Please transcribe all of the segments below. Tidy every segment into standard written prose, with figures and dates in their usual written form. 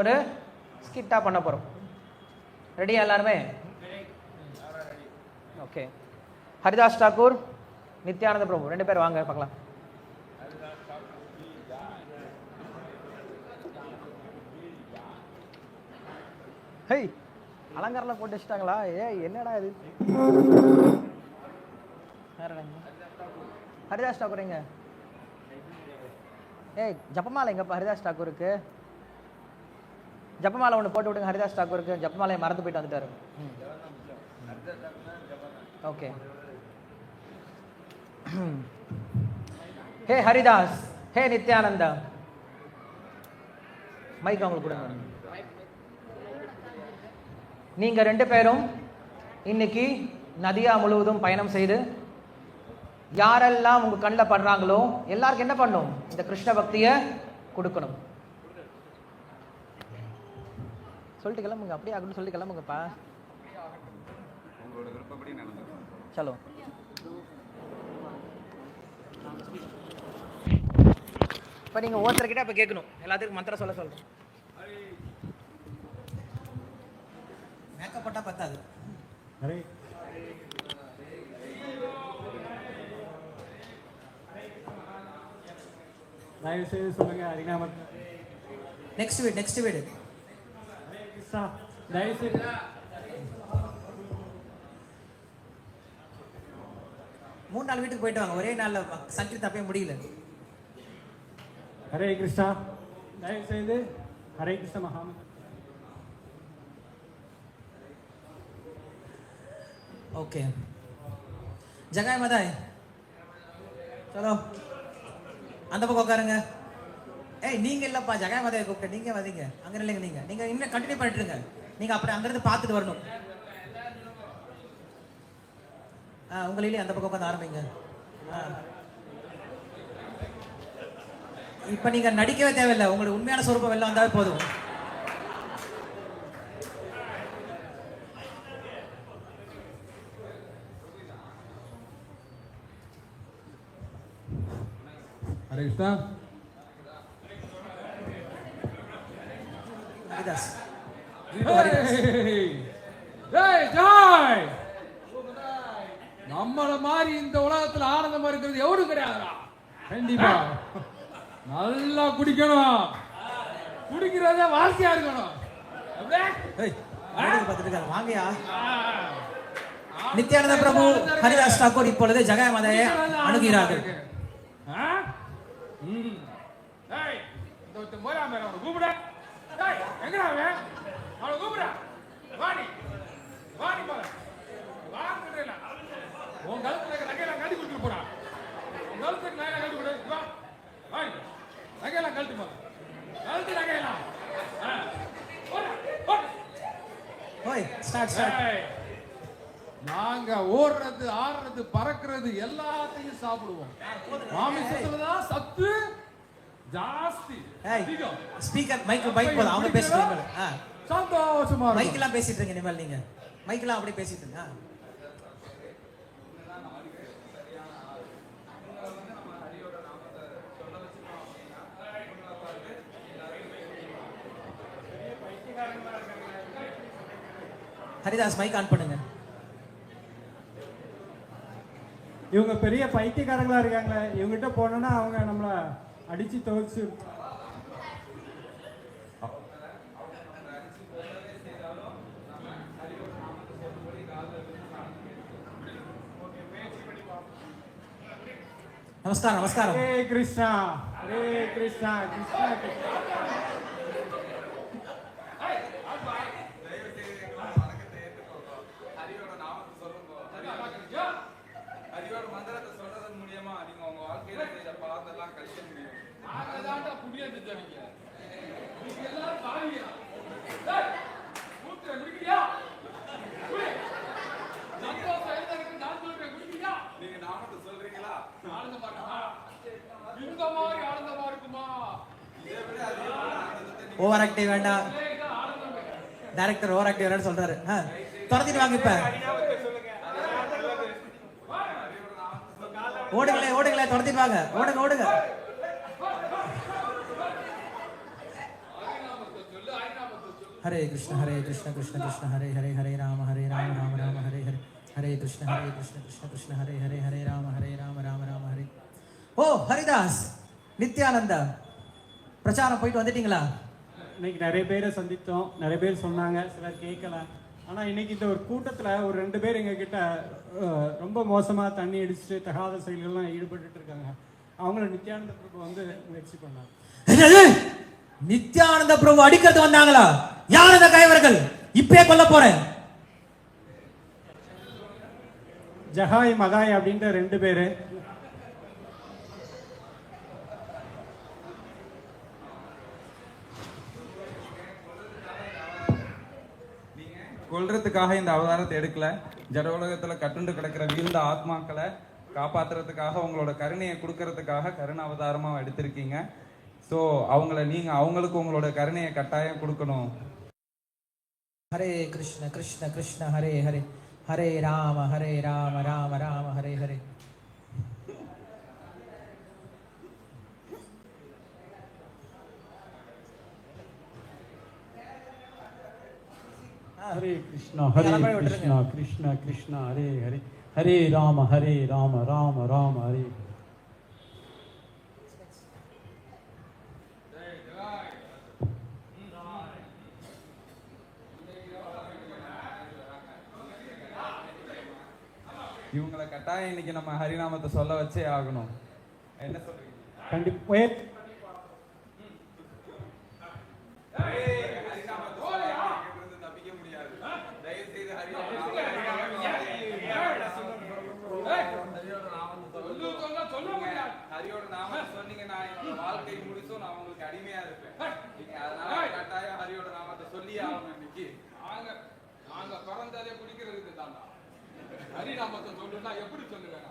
ஒரு ஸ்கிட்டாக பண்ண போகிறோம். ரெடியா எல்லாருமே? ஓகே. ஹரிதாஸ் டாக்கூர், நித்யானந்த பிரபு 2 பேர் வாங்க பார்க்கலாம். ஹேய், அலங்காரெல்லாம் போட்டு வச்சுட்டாங்களா? என்னடா இது? ஹரிதாஸ் டாக்கூர் எங்க? ஜப்பமாலை எங்கப்பா ஹரிதாஸ் டாக்கூருக்கு? ஜப்பமாலை ஒன்று போட்டு விடுங்க ஹரிதாஸ் டாக்கூருக்கு. ஜப்பமாலையை மறந்து போயிட்டு வந்துட்டாரு. ஓகே. ஹே ஹரிதாஸ், ஹே நித்யானந்தா, மைக் அவங்களுக்கு கொடுங்க. நீங்க 2 பேரும் இன்னைக்கு நதியா முழுவதும் பயணம் செய்து யாரெல்லாம் உங்க கண்ணில் படுறாங்களோ எல்லாருக்கும் என்ன பண்ணும்? இந்த கிருஷ்ண பக்தியை கொடுக்கணும். சொல்லிட்டு கிளம்புங்க, அப்படியே அப்படின்னு சொல்லிட்டு கிளம்புங்கப்பா. சலோ. இப்போ நீங்கள் ஒருத்தர்கிட்ட இப்போ கேட்கணும், எல்லாத்துக்கும் மந்திரம் சொல்ல சொல்கிறேன். மேக்கப் போட்டால் பத்தாது. தயவு செய்து சொல்லுங்க ஹரிநாம. நெக்ஸ்ட் வீடு தயவு செய்து 3-4 வீட்டுக்கு போயிட்டு வாங்க. ஒரே நாள்ல சங்கீத தப்பே முடியல. ஹரே கிருஷ்ணா. தயவு செய்து ஹரே கிருஷ்ண மகாம. ஓகே. ஜகாய் மதாய் சலோ, அந்த பக்கம் உட்காருங்க. நீங்க இல்லப்பா, ஜகாய் மதாய் கூப்பிட்டு நீங்க வந்தீங்க. அங்க இல்லைங்க, நீங்க இன்னும் கண்டினியூ பண்ணிட்டு இருங்க. நீங்க அப்புறம் அங்கிருந்து பார்த்துட்டு வரணும். உங்களிலே அந்த பக்கம் உட்காந்து ஆரம்பிங்க. இப்ப நீங்க நடிக்கவே தேவையில்லை, உங்களுக்கு உண்மையான சொரூபம் வெளில வந்தாவே போதும். ஹரே கிருஷ்ணா. ஹரிதாஸ் ஜாய். நம்மள மாதிரி இந்த உலகத்துல ஆனந்தமா இருக்கிறது எவரும் கிடையாதுடா. கண்டிப்பா நல்லா குடிக்கணும், குடிக்கிறதே வாசியா இருக்கணும். வாங்கயா. நித்யானந்த பிரபு, ஹரிதாஸ் டாக்கூர் இப்பொழுது ஜகாய் மதாயை அணுகிறார்கள். நாங்க ஓடுறது, ஆடுறது, பறக்கிறது எல்லாத்தையும் சாப்பிடுவோம். மாமிசத்துலதான் சத்து ஜாஸ்தி. ஸ்பீக்கர் மைக் போதும், அவங்க பேசிட்டு சந்தோஷமா மைக்கெல்லாம் பேசிட்டு இருங்க. இனிமேல் நீங்க மைக்கெல்லாம் அப்படியே பேசிட்டு இருங்க. ஹரிதாஸ் மைக் ஆன் பண்ணுங்க. இவங்க பெரிய பைத்தியக்காரங்களா இருக்காங்க. இவங்கிட்ட போனோம்னா அவங்க நம்மள அடிச்சு துவைச்சு. நமஸ்காரம். ஹரே கிருஷ்ணா, ஹரே கிருஷ்ணா, கிருஷ்ணா கிருஷ்ணா. ஓவர் ஆக்டிவ் வேண்டாம். டைரக்டர் ஓவர் ஆக்டிவ் வேண்டாம்னு சொல்றாரு. துரத்திட்டு வாங்க. இப்ப ஓடுங்களே துரத்திட்டு வாங்க. ஓடுங்க. हरे कृष्ण कृष्ण कृष्ण हरे हरे हरे राम राम राम हरे हरे हरे कृष्ण कृष्ण कृष्ण हरे हरे राम राम राम हरे. ஓ ஹரிதாஸ் நித்யானந்தா பிரச்சாரம் போயிட்டு வந்துட்டீங்களா? இன்னைக்கு நிறைய பேரை சந்தித்தோம், நிறைய பேர் சொன்னாங்க, சிலர் கேட்கல. ஆனால் இன்னைக்கு இந்த ஒரு கூட்டத்தில் ஒரு 2 பேர் எங்ககிட்ட ரொம்ப மோசமாக தண்ணி அடிச்சுட்டு தகாத செயல்கள்லாம் ஈடுபட்டு இருக்காங்க. அவங்கள நித்யானந்த பிரபு வந்து முயற்சி பண்ணாங்க. நித்யானந்த பிரபு அடிக்கிறது வந்தாங்களா? யார் அந்த கைவர்கள்? இப்பே கொல்ல போறேன். ஜகாய் மகாய் அப்படின்ற 2 பேரு. கொல்றதுக்காக இந்த அவதாரத்தை எடுக்கல. ஜட உலகத்துல கட்டுண்டு கிடக்கிற வீழ்ந்த ஆத்மாக்களை காப்பாத்துறதுக்காக உங்களோட கருணையை கொடுக்கறதுக்காக கருணை அவதாரமா எடுத்திருக்கீங்க. ஸோ அவங்களுக்கு உங்களோட கருணையை கட்டாயம் கொடுக்கணும். ஹரே கிருஷ்ண கிருஷ்ண கிருஷ்ண ஹரே ஹரே ஹரே ராம ராம ராம ஹரே ஹரே. ஹரே கிருஷ்ணா கிருஷ்ணா கிருஷ்ணா கிருஷ்ணா ஹரே ஹரே ஹரே ராம ராம ராம ஹரே. இவங்களை கட்டாயம் இன்னைக்கு நம்ம ஹரிநாமத்தை சொல்ல வச்சே ஆகணும். என்ன சொல்றீங்க? கண்டிப்பா ஹரியோட நாமத்தை சொன்னீங்க, நான் வாழ்க்கை முடிச்சும் நான் உங்களுக்கு அடிமையா இருப்பேன். அதனால கட்டாயம் ஹரியோட நாமத்தை சொல்லி ஆகணும். இன்னைக்கு நாங்க பிறந்தாலே குடிக்கிறதுக்கு தாண்டா. ஹரிநாமத்தை சொல்லுன்னா எப்படி சொல்லுவேன்?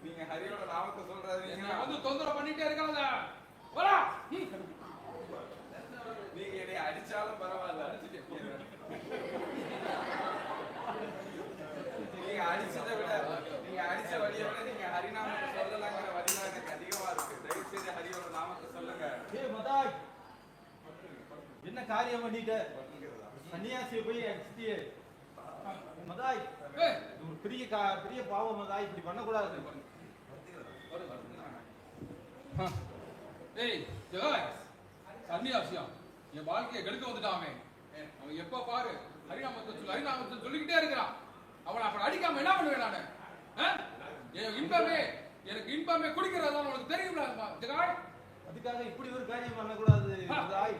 நீங்க ஹரியோட நாமத்தை சொல்றது வந்து தொந்தரவு பண்ணிட்டே இருக்காங்க. நீங்க என்னை அடிச்சாலும் பரவாயில்ல. நீங்க அடிச்சதை விட நீங்க அடிச்ச வழியை விட நீங்க ஹரிநாமத்தை சொல்லலாங்கிற வழிதான் எனக்கு அதிகமா இருக்கு. தயவு செய்து ஹரியோட நாமத்தை சொல்லுங்க. என்ன காரியம் பண்ணிட்ட? சன்னியாசியை போய் அடிச்சிட்டியே மதாய். பெரிய பாவம் மதாய், இப்படி பண்ணக்கூடாது. சன்னியாசியா என் வாழ்க்கையை கெடுக்க வந்துட்டாமே. அவன் எப்ப பாரு ஹரிநாமத்தை சொல்லிக்கிட்டே இருக்கிறான். அவனை அப்ப அடிக்காம என்ன பண்ணுவேன் நானு? எனக்கு இன்பமே குடிக்கிறதா உனக்கு தெரியுமா ஜகாய்? அதுக்காக இப்படி ஒரு காரியம் பண்ணக்கூடாது மதாய்.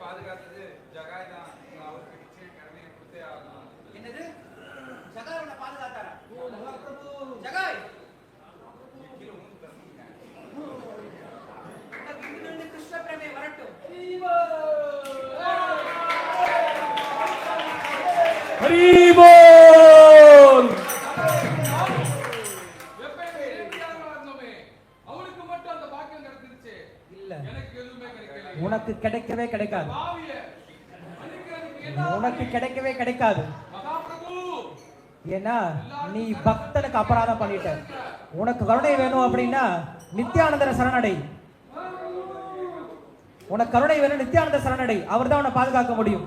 பாதுகாத்தது ஜகாய் தான். அவருக்கு நிச்சயம் கருணையை கொடுத்தே ஆகணும். என்னது? ஜகாய் உன்னை பாதுகாத்தாரா? ஜகாய் கிருஷ்ண பிரமே வரட்டும். ஹரிபோல். அவனுக்கு மட்டும் அந்த பாக்கியம் கிடைச்சிருச்சு. இல்ல, எனக்கு எதுவுமே கிடைக்கல. உனக்கு கிடைக்கவே கிடைக்காது. உனக்கு கிடைக்கவே கிடைக்காது. ஏன்னா நீ பக்தனுக்கு அபராதம் பண்ணிட்ட. உனக்கு கருணை வேணும் அப்படின்னா நித்யானந்தர சரணடை. உனக்கு கருணை வேணும், நித்யானந்த சரணடை. அவர் தான் உன்னை பாதுகாக்க முடியும்.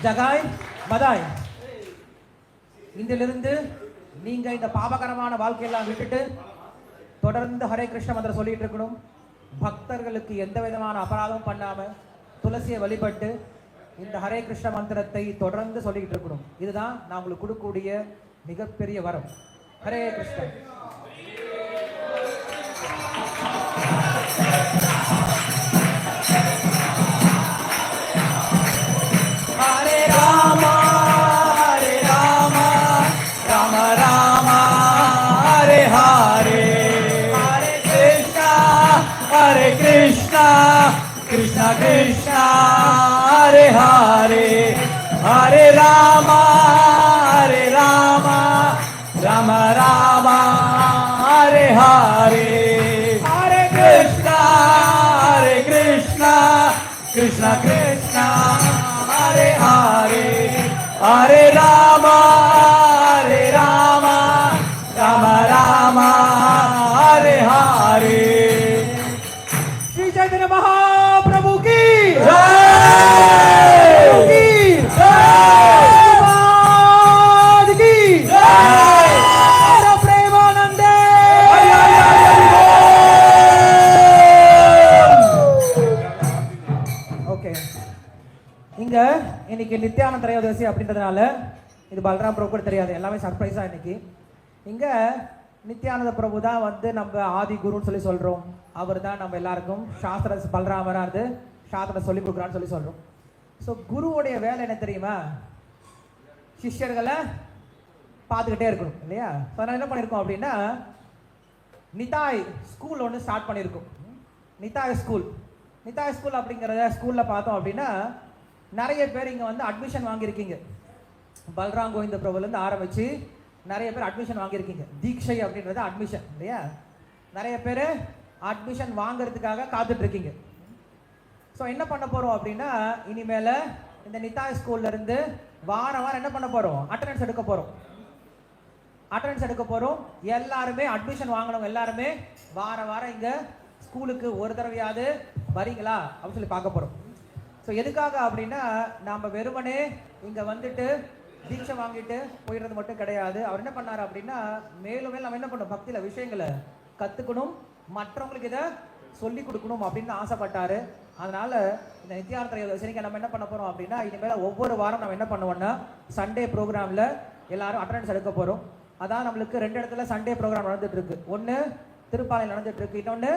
ஜகாய் மதாய், இன்றிலிருந்து நீங்க இந்த பாபகரமான வாழ்க்கையெல்லாம் விட்டுட்டு தொடர்ந்து ஹரே கிருஷ்ண மந்திரம் சொல்லிட்டு இருக்கணும். பக்தர்களுக்கு எந்த விதமான அபராதமும் பண்ணாம துளசியை வழிபட்டு இந்த ஹரே கிருஷ்ண மந்திரத்தை தொடர்ந்து சொல்லிட்டு இருக்கணும். இதுதான் நான் உங்களுக்கு கொடுக்கக்கூடிய மிகப்பெரிய வரம். ஹரே கிருஷ்ணன். ஹரே ராமா ஹரே ராமா ராம ராமா ஹரே ஹரே, ஹரே கிருஷ்ணா கிருஷ்ணா கிருஷ்ணா ஹரே ஹரே, ஹரே ராமா ராம ராமா ஹரே ஹரே, ஹரே கிருஷ்ணா கிருஷ்ணா கிருஷ்ணா ஹரே ஹரே, ஹரே ராமா ராம ராமா ஹரே ஹரே. श्री चैतन्य महाप्रभु की जय, की जय, प्रेमानंदे. ஓகே, இங்க இன்னைக்கு நித்யானந்த திரையோதசி அப்படின்றதுனால இது பலராம் பிரபு கூட தெரியாது, எல்லாமே சர்ப்ரைஸா இன்னைக்கு. இங்க நித்யானந்த பிரபு தான் வந்து நம்ம ஆதி குருன்னு சொல்லி சொல்றோம். அவர் தான் நம்ம எல்லாருக்கும் சாஸ்திர பலராமரா இருந்து சாஸ்திரம் சொல்லி கொடுக்குறான்னு சொல்லி சொல்றோம். ஸோ குருவுடைய வேலை என்ன தெரியுமா? சிஷ்யர்களை பார்த்துக்கிட்டே இருக்கணும் இல்லையா? ஸோ நான் என்ன பண்ணியிருக்கோம் அப்படின்னா, நிதாய் ஸ்கூல் ஒன்று ஸ்டார்ட் பண்ணியிருக்கோம். நிதாய் ஸ்கூல் அப்படிங்கிறத ஸ்கூலில் பார்த்தோம் அப்படின்னா நிறைய பேர் இங்கே வந்து அட்மிஷன் வாங்கியிருக்கீங்க. பல்ராம் கோவிந்த பிரபுலேருந்து ஆரம்பித்து நிறைய பேர் அட்மிஷன் வாங்கியிருக்கீங்க. தீட்சை அப்படின்றது அட்மிஷன் இல்லையா? நிறைய பேர் அட்மிஷன் வாங்கிறதுக்காக காத்துட்டு இருக்கீங்க. ஸோ என்ன பண்ண போகிறோம் அப்படின்னா, இனிமேல் இந்த நிதாய் ஸ்கூல்லேருந்து வாரம் என்ன பண்ண போகிறோம்? அட்டண்டன்ஸ் எடுக்க போகிறோம். எல்லாருமே அட்மிஷன் வாங்கணும், எல்லாருமே வாரம் இங்கே ஸ்கூலுக்கு ஒரு தடவையாவது வரீங்களா அப்படின்னு சொல்லி பார்க்க போகிறோம். ஸோ எதுக்காக அப்படின்னா, நாம் வெறுமனே இங்கே வந்துட்டு தீட்சை வாங்கிட்டு போயிடுறது மட்டும் கிடையாது. அவர் என்ன பண்ணார் அப்படின்னா, மேலும் நம்ம என்ன பண்ணணும், பக்தியில் விஷயங்களை கற்றுக்கணும், மற்றவங்களுக்கு இதை சொல்லி கொடுக்கணும் அப்படின்னு ஆசைப்பட்டாரு. அதனால இந்த நித்யானந்த திரையோதசிக்கு நம்ம என்ன பண்ண போகிறோம் அப்படின்னா, இனிமேல் ஒவ்வொரு வாரம் நம்ம என்ன பண்ணுவோம்னா சண்டே ப்ரோக்ராமில் எல்லாரும் அட்டண்டன்ஸ் எடுக்க போகிறோம். அதான் நம்மளுக்கு 2 இடத்துல சண்டே ப்ரோக்ராம் நடந்துட்டு இருக்கு. ஒன்று திருப்பாலையில் நடந்துட்டு இருக்கு, இன்னொன்று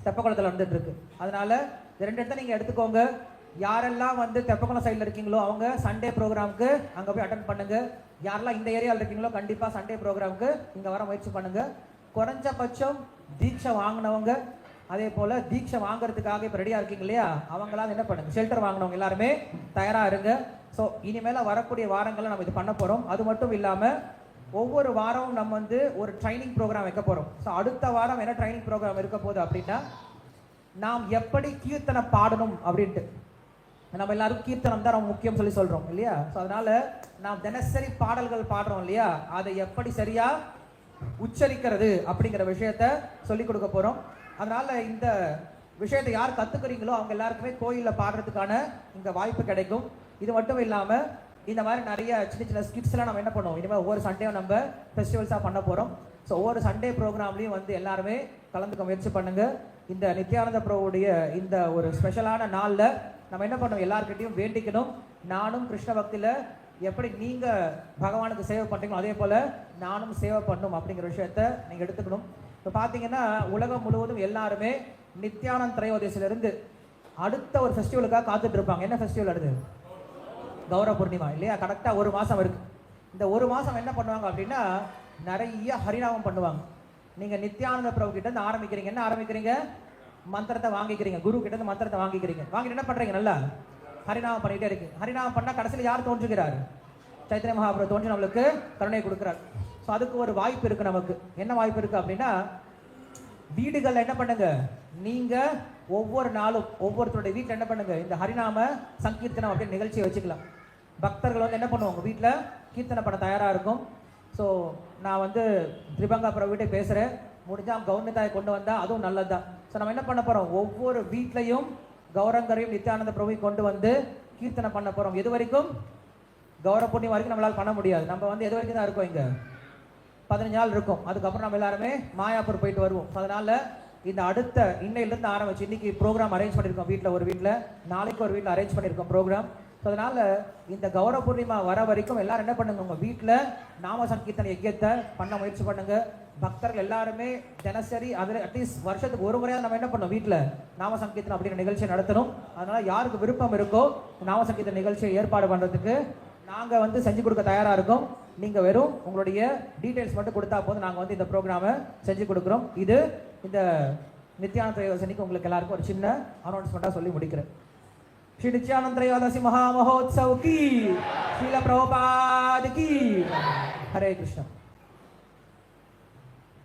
தெப்பக்குளத்தில் நடந்துட்டு இருக்கு. அதனால இந்த 2 இடத்த நீங்கள் எடுத்துக்கோங்க. யாரெல்லாம் வந்து தெப்பக்குளம் சைடில் இருக்கீங்களோ அவங்க சண்டே ப்ரோக்ராமுக்கு அங்கே போய் அட்டன் பண்ணுங்க. யாரெல்லாம் இந்த ஏரியாவில் இருக்கீங்களோ கண்டிப்பாக சண்டே ப்ரோக்ராமுக்கு இங்கே வர முயற்சி பண்ணுங்க. குறைஞ்சபட்சம் தீட்சை வாங்கினவங்க, அதே போல் தீட்சை வாங்குறதுக்காக இப்போ ரெடியாக இருக்கீங்க இல்லையா, அவங்களாம் என்ன பண்ணுங்க, ஷெல்டர் வாங்கினவங்க எல்லாருமே தயாராக இருங்க. ஸோ இனிமேல் வரக்கூடிய வாரங்களில் நம்ம இது பண்ண போகிறோம். அது மட்டும் இல்லாமல் ஒவ்வொரு வாரமும் நம்ம வந்து ஒரு ட்ரைனிங் ப்ரோக்ராம் வைக்க போகிறோம். ஸோ அடுத்த வாரம் என்ன ட்ரைனிங் ப்ரோக்ராம் இருக்க போகுது அப்படின்னா, நாம் எப்படி கீர்த்தனை பாடணும் அப்படின்ட்டு. நம்ம எல்லாரும் கீர்த்தனம் தான் ரொம்ப முக்கியம் சொல்லி சொல்கிறோம் இல்லையா? ஸோ அதனால் நாம் தினசரி பாடல்கள் பாடுறோம் இல்லையா, அதை எப்படி சரியாக உச்சரிக்கிறது அப்படிங்கிற விஷயத்த சொல்லிக் கொடுக்க போகிறோம். அதனால் இந்த விஷயத்தை யார் கற்றுக்குறீங்களோ அவங்க எல்லாருக்குமே கோயிலில் பாடுறதுக்கான இங்கே வாய்ப்பு கிடைக்கும். இது மட்டும் இல்லாமல் இந்த மாதிரி நிறைய சின்ன ஸ்கிட்ஸ்லாம் நம்ம என்ன பண்ணுவோம், இனிமேல் ஒவ்வொரு சண்டேவும் நம்ம ஃபெஸ்டிவல்ஸாக பண்ண போகிறோம். ஸோ ஒவ்வொரு சண்டே ப்ரோக்ராம்லையும் வந்து எல்லாருமே கலந்துக்க முயற்சி பண்ணுங்கள். இந்த நித்யானந்த பிரபுடைய இந்த ஒரு ஸ்பெஷலான நாளில் நம்ம என்ன பண்ணணும், எல்லாருக்கிட்டையும் வேண்டிக்கணும். நானும் கிருஷ்ண பக்தியில் எப்படி நீங்கள் பகவானுக்கு சேவை பண்ணுறீங்களோ அதே போல் நானும் சேவை பண்ணணும் அப்படிங்கிற விஷயத்த நீங்கள் எடுத்துக்கணும். இப்போ பார்த்தீங்கன்னா உலகம் முழுவதும் எல்லாருமே நித்யானந்த திரையோதசிலிருந்து அடுத்த ஒரு ஃபெஸ்டிவலுக்காக காத்துட்டு இருப்பாங்க. என்ன ஃபெஸ்டிவல் அடுத்து? கௌர பூர்ணிமா இல்லையா? கரெக்டாக 1 மாதம் இருக்கு. இந்த 1 மாதம் என்ன பண்ணுவாங்க அப்படின்னா, நிறைய ஹரிநாமம் பண்ணுவாங்க. நீங்கள் நித்யானந்த பிரபு கிட்ட இருந்து ஆரம்பிக்கிறீங்க. என்ன ஆரம்பிக்கிறீங்க? மந்திரத்தை வாங்கிக்கிறீங்க, குரு கிட்ட இருந்து மந்திரத்தை வாங்கிக்கிறீங்க. வாங்கிட்டு என்ன பண்ணுறீங்க? நல்லா ஹரிநாமம் பண்ணிகிட்டே இருக்கு. ஹரிநாமம் பண்ணால் கடைசியில் யார் தோன்றுகிறார்? சைத்தன்ய மகாபிரபு தோன்றி நம்மளுக்கு கருணை கொடுக்குறார். ஸோ அதுக்கு ஒரு வாய்ப்பு இருக்குது நமக்கு. என்ன வாய்ப்பு இருக்குது அப்படின்னா, வீடுகளில் என்ன பண்ணுங்க, நீங்கள் ஒவ்வொரு நாளும் ஒவ்வொருத்தருடைய வீட்டில் என்ன பண்ணுங்க, இந்த ஹரிநாம சங்கீர்த்தனம் அப்படின்னு நிகழ்ச்சியை வச்சுக்கலாம். பக்தர்கள் வந்து என்ன பண்ணுவாங்க, வீட்டில் கீர்த்தனை பண்ண தயாராக இருக்கும். ஸோ நான் வந்து திரிபங்கா பிரபு வீட்டை பேசுகிறேன், முடிஞ்சால் கௌரவத்தாயை கொண்டு வந்தால் அதுவும் நல்லது தான். ஸோ நம்ம என்ன பண்ண போகிறோம், ஒவ்வொரு வீட்லையும் கௌரங்கரையும் நித்யானந்த பிரபுவை கொண்டு வந்து கீர்த்தனை பண்ண போறோம். எது வரைக்கும்? கௌரவ பூர்ணிமா வரைக்கும் நம்மளால பண்ண முடியாது. நம்ம வந்து எது வரைக்கும் தான் இருக்கோம் இங்க? 15 நாள் இருக்கும். அதுக்கப்புறம் நம்ம எல்லாருமே மாயாப்பூர் போயிட்டு வருவோம். அதனால இந்த அடுத்த இன்னையிலிருந்து ஆரம்பிச்சு, இன்னைக்கு ப்ரோக்ராம் அரேஞ்ச் பண்ணியிருக்கோம் வீட்டில், ஒரு வீட்டில் நாளைக்கு ஒரு வீட்டில் அரேஞ்ச் பண்ணியிருக்கோம் ப்ரோக்ராம். ஸோ அதனால இந்த கௌரவ பூர்ணிமா வர வரைக்கும் எல்லாரும் என்ன பண்ணுங்க, உங்க வீட்டில் நாம சங்கீர்த்தனை யஜ்யத்தை பண்ண முயற்சி பண்ணுங்க. பக்தர்கள் எல்லாருமே தினசரி அதில் அட்லீஸ்ட் வருஷத்துக்கு ஒரு முறையாக நம்ம என்ன பண்ணோம், வீட்டில் நாம சங்கீர்த்தனம் அப்படின்ற நிகழ்ச்சியை நடத்தணும். அதனால யாருக்கு விருப்பம் இருக்கோ நாம சங்கீர்த்தன நிகழ்ச்சியை ஏற்பாடு பண்றதுக்கு நாங்கள் வந்து செஞ்சு கொடுக்க தயாராக இருக்கோம். நீங்கள் வெறும் உங்களுடைய டீட்டெயில்ஸ் மட்டும் கொடுத்தா போதும், நாங்கள் வந்து இந்த ப்ரோக்ராமை செஞ்சு கொடுக்குறோம். இது இந்த நித்யானந்த த்ரையோதசிக்கு உங்களுக்கு எல்லாருக்கும் ஒரு சின்ன அனௌன்ஸ்மெண்ட்டாக சொல்லி முடிக்கிறேன். श्री नित्यानंद त्रयोदशी महामहोत्सव की, श्रील प्रभुपाद की, हरे कृष्ण.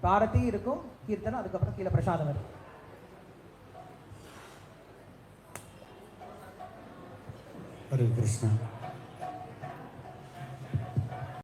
பாரதி இருக்கும், கீர்த்தனம், அதுக்கப்புறம் கீழே பிரசாதம் இருக்கும். ஹரே கிருஷ்ணா.